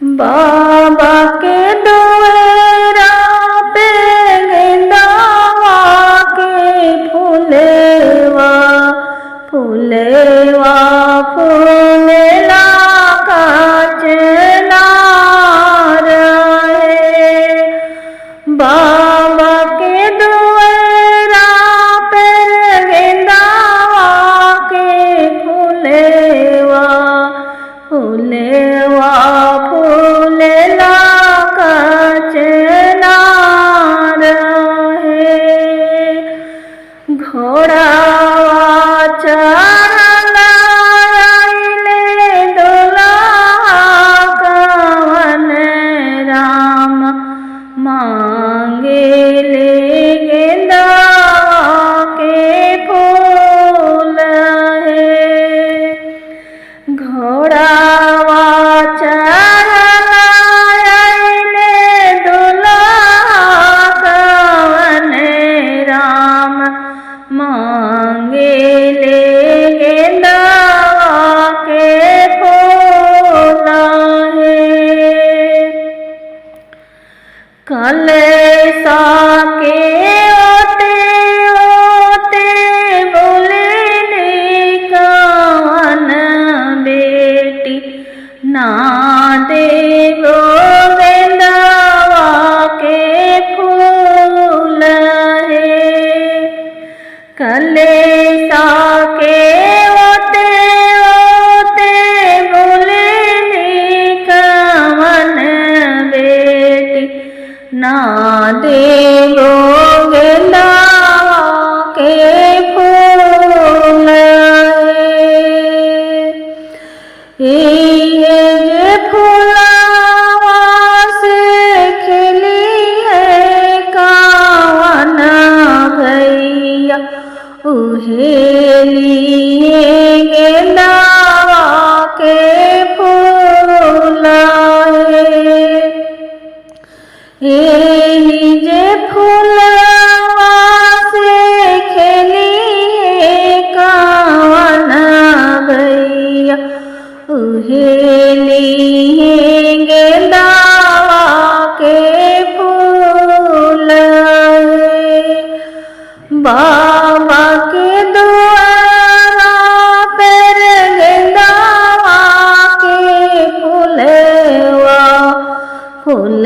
बाबा के दुआरा पे गेंदावा के फूलेवा फूलेवा फूलेला काचना रहे। बाबा के दुआरा पे गेंदावा के फूलेवा फूलेवा फूलेला काचना रहे। घोड़ावा चढ़ल आइले दुल्हा कवन राम मांगेले गेंदावा के फूल है। घोड़ावा चढ़ल आइले दुल्हा कवन राम मांगेले गेंदावा के फूल है। कलेसा के ओते ओते बोलेली कवन बेटी ना देवो गेंदावा के फूल है। कलेसा के ओते ओते बोलेली कवन बेटी ना देवो गेंदावा के फूल है। ये फूलावा से खिली है कवन भैया उहे लिए गेंदावा के फूल है। एही जे फूलवा से खेली कवन भैया उहे लिए गेंदावा के फूल है। बाबा के दुआरा पर गेंदावा के फूलेवा फूल